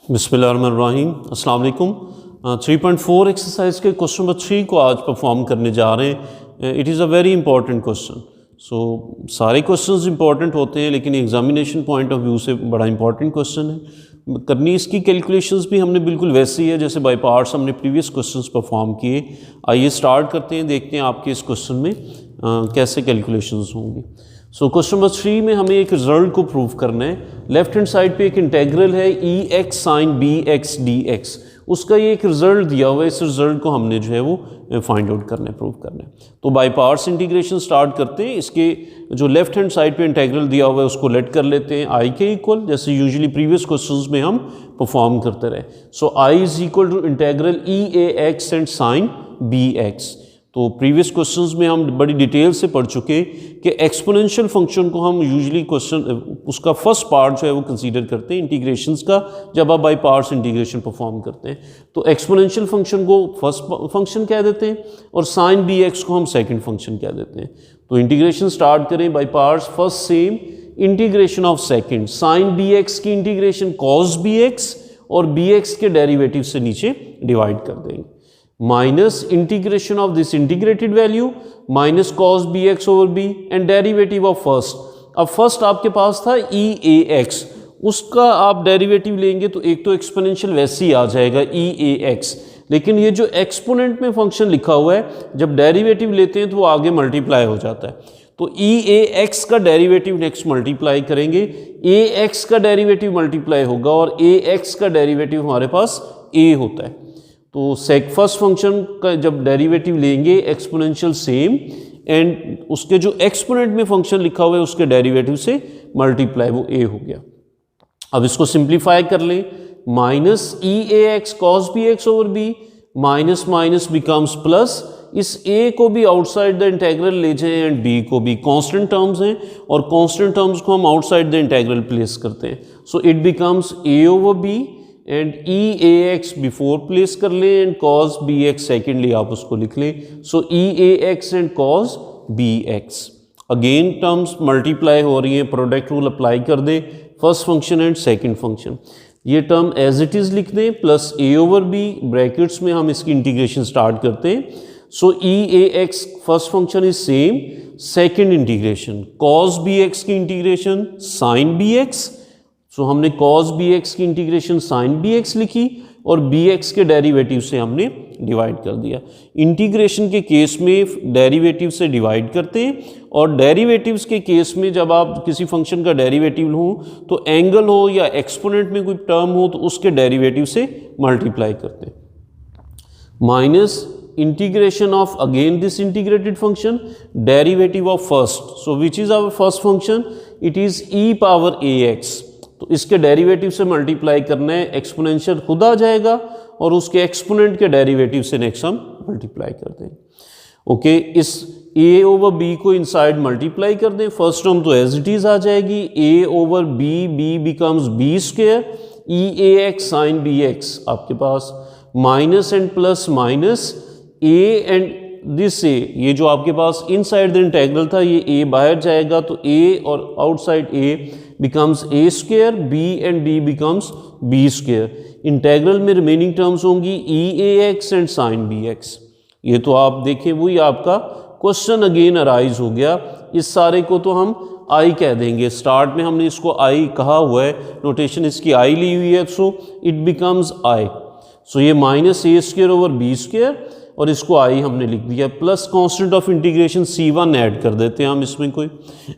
बिस्मिल्लाहिर्रहमानिर्रहीम अस्सलाम वालेकुम। 3.4 एक्सरसाइज के क्वेश्चन नंबर 3 को आज परफॉर्म करने जा रहे हैं। It is a very important question. सारे क्वेश्चंस इंपॉर्टेंट होते हैं लेकिन एग्जामिनेशन पॉइंट ऑफ व्यू से बड़ा इंपॉर्टेंट क्वेश्चन है। करनी इसकी कैलकुलेशंस भी हमने बिल्कुल वैसे ही है जैसे बाय पार्ट्स हमने प्रीवियस क्वेश्चंस परफॉर्म किए। आइए स्टार्ट करते हैं, देखते हैं आपके इस क्वेश्चन में कैसे कैलकुलेशंस होंगी। क्वेश्चन नंबर 3 में हमें एक रिजल्ट को प्रूव करना है। लेफ्ट हैंड साइड पे एक इंटेग्रल है e x sine B x d x, उसका ये एक रिजल्ट दिया हुआ है। इस रिजल्ट को हमने जो है वो फाइंड आउट करना है, प्रूव करना है। तो बाय पार्ट्स इंटीग्रेशन स्टार्ट करते हैं। इसके जो लेफ्ट हैंड साइड पे इंटेग्रल दिया हुआ है उसको लेट कर लेते हैं आई के इक्वल, जैसे यूजुअली प्रीवियस क्वेश्चंस में हम परफॉर्म करते रहे। I is equal to integral e A x and sine B x. तो प्रीवियस क्वेश्चंस में हम बड़ी डिटेल से पढ़ चुके कि एक्सपोनेंशियल फंक्शन को हम यूजुअली क्वेश्चन उसका फर्स्ट पार्ट जो है वो कंसीडर करते हैं इंटीग्रेशंस का, जब आप बाय पार्ट्स इंटीग्रेशन परफॉर्म करते हैं। तो एक्सपोनेंशियल फंक्शन को फर्स्ट फंक्शन कह देते हैं और साइन बी एक्स को हम सेकंड फंक्शन कह देते हैं। तो इंटीग्रेशन स्टार्ट करें by parts. First same integration of second sine B x की इंटीग्रेशन कॉस बी एक्स और बी एक्स के डेरिवेटिव से नीचे डिवाइड कर देंगे, minus integration of this integrated value minus cos b x over b and derivative of first. अब first आपके पास था ई ए एक्स, उसका आप डेरिवेटिव लेंगे तो एक तो एक्सपोनेंशियल वैसे ही आ जाएगा ई ए एक्स, लेकिन ये जो एक्सपोनेंट में फंक्शन लिखा हुआ है जब डेरिवेटिव लेते हैं तो वो आगे मल्टीप्लाई हो जाता है। तो ई ए एक्स का डेरिवेटिव नेक्स्ट मल्टीप्लाई करेंगे, ए एक्स का डेरिवेटिव मल्टीप्लाई होगा और ए एक्स का डेरिवेटिव हमारे पास ए होता है। तो फर्स्ट फंक्शन का जब डेरिवेटिव लेंगे एक्सपोनेंशियल सेम एंड उसके जो एक्सपोनेंट में फंक्शन लिखा हुआ है उसके डेरिवेटिव से मल्टीप्लाई, वो ए हो गया। अब इसको सिंप्लीफाई कर लें, माइनस ई ए x cos b x over b minus minus becomes plus. इस ए को भी आउटसाइड द इंटेग्रल ले जाएं एंड बी को भी, कांस्टेंट टर्म्स हैं और कांस्टेंट टर्म्स को हम आउटसाइड द इंटेग्रल प्लेस करते हैं। So it becomes a over b and e A x before place कर लें and cos b x secondly आप उसको लिख लें। So e A x and cos b x. Again terms multiply हो रही हैं, प्रोडक्ट रूल अप्लाई कर दें, first function and second function. ये टर्म एज इट इज़ लिख दें plus a over b, brackets में हम इसकी इंटीग्रेशन स्टार्ट करते हैं। सो e A x first function is same, second integration cos b x की integration sine B x. So हमने cos bx की इंटीग्रेशन sin bx लिखी और bx के डेरिवेटिव से हमने डिवाइड कर दिया। इंटीग्रेशन के केस में डेरिवेटिव से डिवाइड करते हैं और डेरिवेटिव्स के केस में जब आप किसी फंक्शन का डेरिवेटिव हो तो एंगल हो या एक्सपोनेंट में कोई टर्म हो तो उसके डेरिवेटिव से मल्टीप्लाई करते हैं। Minus integration of again this integrated function derivative of first. So which is our first function, it is e power a x. तो इसके डेरिवेटिव से मल्टीप्लाई करना है, एक्सपोनेंशियल खुद आ जाएगा और उसके एक्सपोनेंट के डेरिवेटिव से नेक्स्ट हम मल्टीप्लाई कर देंगे। ओके, इस a ओवर b को इनसाइड मल्टीप्लाई कर दें, फर्स्ट टर्म तो एज इट इज आ जाएगी, a over b becomes b square e A x sine B x आपके पास, minus and plus minus a and this a, ये जो आपके पास इनसाइड द इंटेग्रल था ये a बाहर जाएगा तो a और outside a becomes a square, b and b becomes b square. Integral में रिमेनिंग टर्म्स होंगी e A x and sine B x. ये तो आप देखें वही आपका क्वेश्चन अगेन अराइज हो गया। इस सारे को तो हम आई कह देंगे, स्टार्ट में हमने इसको आई कहा हुआ है, नोटेशन इसकी आई ली हुई है, सो इट बिकम्स आई। सो ये minus a square over b square और इसको आई हमने लिख दिया, plus constant of integration C1 add कर देते हैं हम इसमें कोई।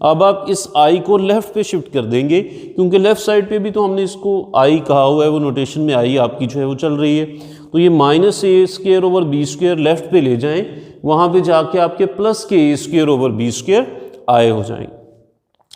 अब आप इस आई को लेफ्ट पे शिफ्ट कर देंगे क्योंकि लेफ्ट साइड पे भी तो हमने इसको आई कहा हुआ है, वो नोटेशन में आई आपकी जो है वो चल रही है। तो ये minus a square over b square left पे ले जाएं, वहाँ पे जाके आपके प्लस के a square over b square I हो जाएंगे।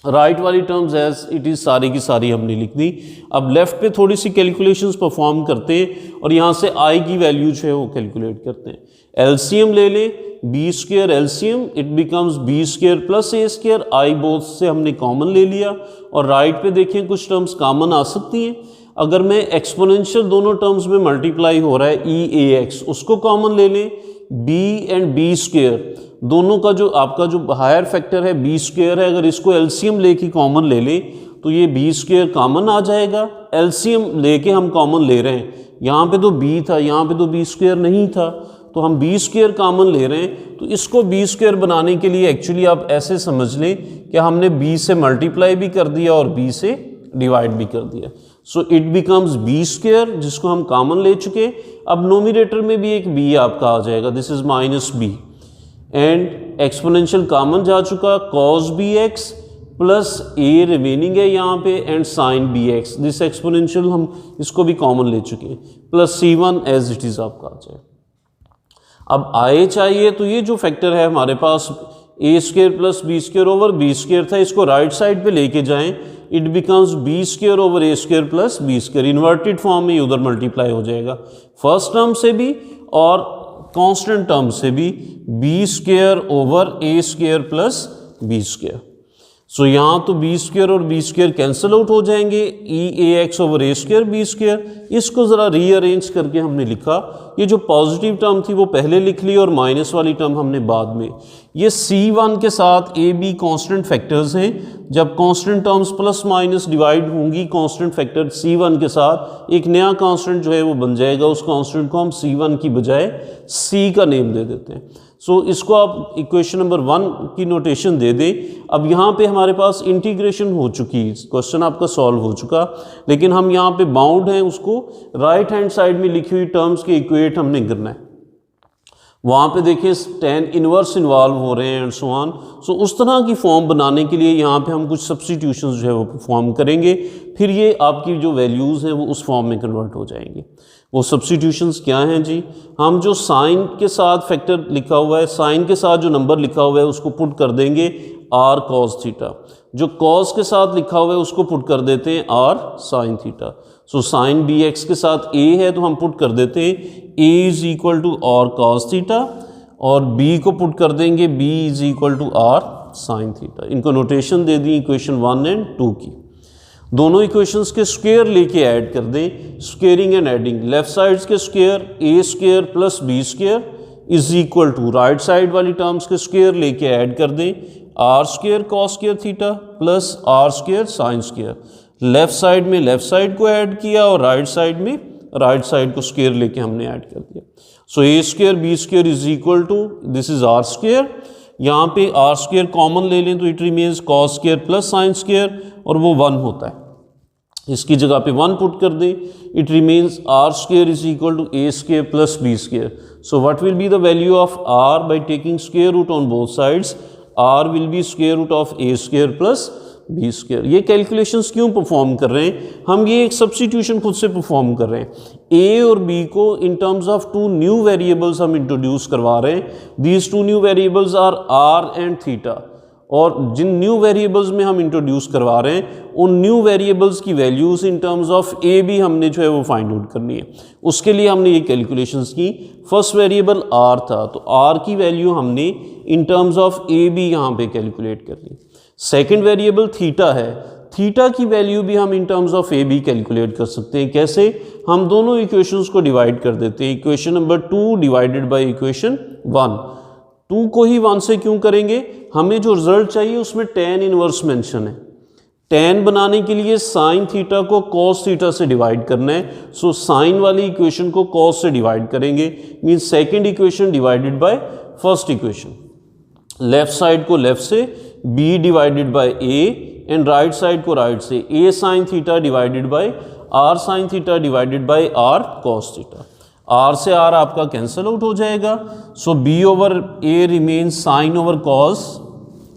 राइट वाली टर्म्स एज इट इज़ सारी की सारी हमने लिख दी। अब लेफ्ट पे थोड़ी सी कैलकुलेशंस परफॉर्म करते हैं और यहाँ से आई की वैल्यू जो है वो कैलकुलेट करते हैं। एलसीएम ले लें, b square LCM, it becomes b square plus a square, I both से हमने कॉमन ले लिया और राइट पे देखें कुछ टर्म्स कॉमन आ सकती हैं। अगर मैं एक्सपोनेंशियल दोनों टर्म्स में मल्टीप्लाई हो रहा है ई ए एक्स, उसको कॉमन ले लें, बी एंड बी स्क्वायर, दोनों का जो आपका जो हायर फैक्टर है बी स्क्वायर है, अगर इसको एलसीएम लेके कॉमन ले लें तो ये बी स्क्वायर कॉमन आ जाएगा। एलसीएम लेके हम कॉमन ले रहे हैं, यहाँ पे तो बी था, यहाँ पे तो बी स्क्वायर नहीं था, तो हम बी स्क्वायर कॉमन ले रहे हैं। तो इसको बी स्क्वायर बनाने के लिए एक्चुअली आप ऐसे समझ लें कि हमने बी से मल्टीप्लाई भी कर दिया और बी से डिवाइड भी कर दिया। So it becomes b square, जिसको हम कॉमन ले चुके। अब नोमिनेटर में भी एक बी आपका आ जाएगा, this is minus b, and exponential common जा चुका, cos b x plus a remaining है यहाँ पे, and sine B x, this exponential हम इसको भी कॉमन ले चुके हैं, plus C1 as it is आपका आ जाए। अब आए चाहिए तो ये जो फैक्टर है हमारे पास a square plus B square over b square था, इसको राइट साइड पे लेके जाएं, it becomes b square over a square plus B square. Inverted form में उधर मल्टीप्लाई हो जाएगा, फर्स्ट टर्म से भी और कांस्टेंट टर्म से भी, B square over a square plus B square. सो यहाँ तो बी स्क्वायर और बी स्क्वायर कैंसिल आउट हो जाएंगे, ई ए X over a square B square. इसको ज़रा रीअरेंज करके हमने लिखा, ये जो पॉजिटिव टर्म थी वो पहले लिख ली और माइनस वाली टर्म हमने बाद में। ये C1 के साथ ए बी कॉन्स्टेंट फैक्टर्स हैं, जब constant terms plus minus divide होंगी कॉन्स्टेंट फैक्टर C1 के साथ, एक नया कॉन्स्टेंट जो है वो बन जाएगा, उस कॉन्स्टेंट को हम C1 की बजाय C का नेम दे देते हैं। सो इसको आप इक्वेशन नंबर 1 की नोटेशन दे दें। अब यहाँ पे हमारे पास इंटीग्रेशन हो चुकी, क्वेश्चन आपका सॉल्व हो चुका, लेकिन हम यहाँ पे बाउंड हैं, उसको राइट हैंड साइड में लिखी हुई टर्म्स के इक्वेट हमने करना है। वहाँ पे देखिए tan इनवर्स इन्वॉल्व हो रहे हैं एंड सो ऑन। सो उस तरह की फॉर्म बनाने के लिए यहाँ पे हम कुछ सब्स्टिट्यूशंस जो है वो फॉर्म करेंगे, फिर ये आपकी जो वैल्यूज़ हैं वो उस फॉर्म में कन्वर्ट हो जाएंगे। वो सब्स्टिट्यूशंस क्या हैं जी? हम जो साइन के साथ फैक्टर लिखा हुआ है, साइन के साथ जो नंबर लिखा हुआ है उसको पुट कर देंगे r cos थीटा, जो cos के साथ लिखा हुआ है उसको पुट कर देते हैं r sin theta. So sine B x के साथ a है तो हम पुट कर देते हैं a is equal to r cos theta, और b को पुट कर देंगे b is equal to r sin theta. इनको नोटेशन दे दी इक्वेशन 1 एंड 2 की। दोनों इक्वेशंस के स्क्वायर लेके ऐड कर दें, squaring and adding. Left sides के square a square plus b square is equal to right side वाली टर्म्स के स्क्वायर लेके ऐड कर दें, r square cos square theta plus r square sin square. Left side में left side को add किया और राइट साइड में राइट साइड को स्क्वायर लेके हमने ऐड कर दिया। So a square b square is equal to this is r square, यहाँ पे r स्क्वायर कॉमन ले लें तो it remains cos square plus sin square, और वो 1 होता है। इसकी जगह पे 1 पुट कर दें, it remains r square is equal to a square plus b square. So what will be the value of r by taking square root on both sides? r will be square root of a square plus b square. ये calculations क्यों perform कर रहे हैं? हम ये एक substitution खुद से परफॉर्म कर रहे हैं। a और b को in terms of 2 new variables हम इंट्रोड्यूस करवा रहे हैं। These 2 new variables are r and theta, और जिन न्यू वेरिएबल्स में हम इंट्रोड्यूस करवा रहे हैं उन न्यू वेरिएबल्स की values in terms of a b हमने जो है वो फाइंड आउट करनी है। उसके लिए हमने ये कैलकुलेशंस की। फर्स्ट वेरिएबल r था तो r की वैल्यू हमने in terms of a b यहाँ पे कैलकुलेट कर ली। सेकेंड वेरिएबल थीटा है, थीटा की वैल्यू भी हम in terms of a b calculate कर सकते हैं। कैसे? हम दोनों इक्वेशंस को डिवाइड कर देते हैं, equation number 2 divided by equation 1। 2 को ही 1 से क्यों करेंगे? हमें जो रिजल्ट चाहिए उसमें tan इनवर्स मेंशन है। tan बनाने के लिए साइन थीटा को cos थीटा से डिवाइड करना है। सो साइन वाली इक्वेशन को cos से डिवाइड करेंगे, means second equation divided by first equation. Left side को लेफ्ट से b divided by a, and right side को राइट से a sine theta divided by r sine theta divided by r cos theta. r से r आपका cancel out हो जाएगा। So b over a remains sine over cos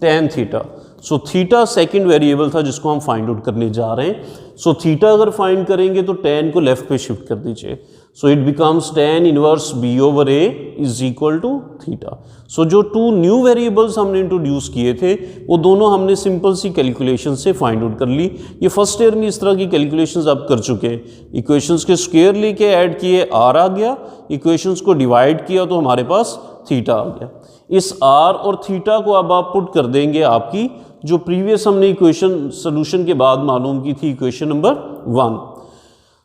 tan theta. So theta second variable था जिसको हम find out करने जा रहे हैं। सो थीटा अगर फाइंड करेंगे तो tan को लेफ्ट पे शिफ्ट कर दीजिए। So it becomes tan inverse b over a is equal to theta. So जो 2 न्यू वेरिएबल्स हमने इंट्रोड्यूस किए थे वो दोनों हमने सिंपल सी कैलकुलेशन से फाइंड आउट कर ली। ये फर्स्ट ईयर में इस तरह की कैलकुलेशंस आप कर चुके हैं। इक्वेशंस के स्क्वायर लेके ऐड किए, r आ गया, इक्वेशंस को डिवाइड किया तो हमारे पास थीटा आ गया। इस r और थीटा को अब आप पुट कर देंगे आपकी जो प्रीवियस हमने इक्वेशन सोल्यूशन के बाद मालूम की थी, equation number 1।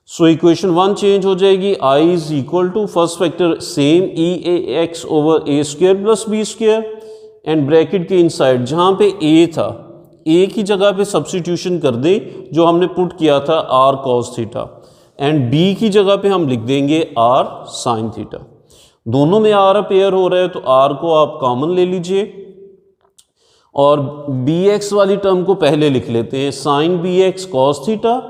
So equation 1 change हो जाएगी, i is equal to first factor same e a x over a square plus b square, and bracket के इनसाइड जहाँ पे ए था, ए की जगह पे सब्स्टिट्यूशन कर दें जो हमने पुट किया था r cos theta, and b की जगह पे हम लिख देंगे आर साइन थीटा। दोनों में आर अपेयर हो रहा है तो आर को आप कॉमन ले लीजिए और बी एक्स वाली टर्म को पहले लिख लेते हैं, sine B x cos theta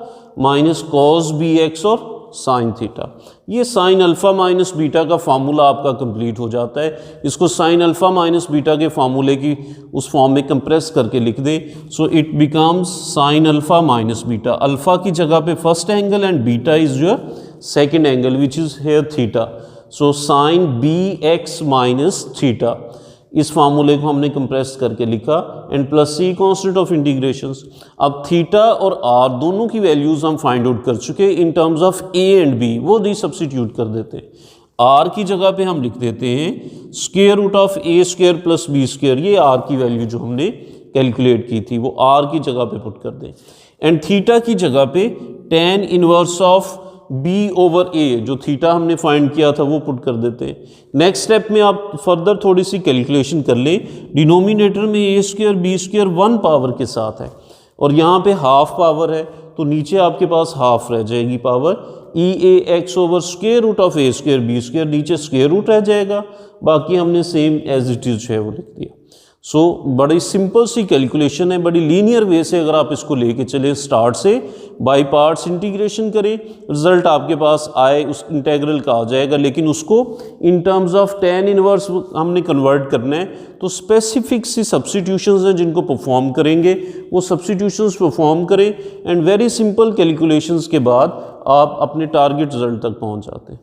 minus cos b x और साइन थीटा। ये साइन अल्फ़ा माइनस बीटा का फार्मूला आपका कंप्लीट हो जाता है। इसको साइन अल्फ़ा माइनस बीटा के फार्मूले की उस फॉर्म में कंप्रेस करके लिख दें। So it becomes sine alpha minus beta, alpha की जगह पे first angle and beta is your second angle which is here theta. So sine B X minus theta, इस फार्मूले को हमने कंप्रेस करके लिखा, and plus C constant of integrations. अब थीटा और आर दोनों की वैल्यूज़ हम फाइंड आउट कर चुके in terms of A and B, वो रीसब्स्टिट्यूट कर देते हैं। आर की जगह पे हम लिख देते हैं square root of A square plus B square, ये आर की वैल्यू जो हमने कैलकुलेट की थी वो आर की जगह पे पुट कर दें, एंड थीटा की जगह पे tan inverse of b over a, जो थीटा हमने फाइंड किया था वो पुट कर देते हैं। नेक्स्ट स्टेप में आप फर्दर थोड़ी सी कैलकुलेशन कर लें। डिनोमिनेटर में ए स्क्वायर बी स्क्वायर 1 पावर के साथ है और यहाँ पे हाफ पावर है, तो नीचे आपके पास हाफ रह जाएगी power, E A X over square root of A square B square, नीचे स्क्वायर रूट रह जाएगा, बाकी हमने सेम एज इट इज है वो लिख दिया। सो बड़ी सिंपल सी कैलकुलेशन है, बड़ी लीनियर वे से अगर आप इसको लेके चले, स्टार्ट से बाई पार्ट्स इंटीग्रेशन करें, रिजल्ट आपके पास आए उस इंटेग्रल का आ जाएगा, लेकिन उसको इन टर्म्स ऑफ टेन इनवर्स हमने कन्वर्ट करना है। तो स्पेसिफिक सी सब्स्टिट्यूशंस हैं जिनको परफॉर्म करेंगे, वो सब्स्टिट्यूशंस परफॉर्म करें एंड वेरी सिंपल कैलकुलेशंस के बाद आप अपने टारगेट रिजल्ट तक पहुंच जाते हैं।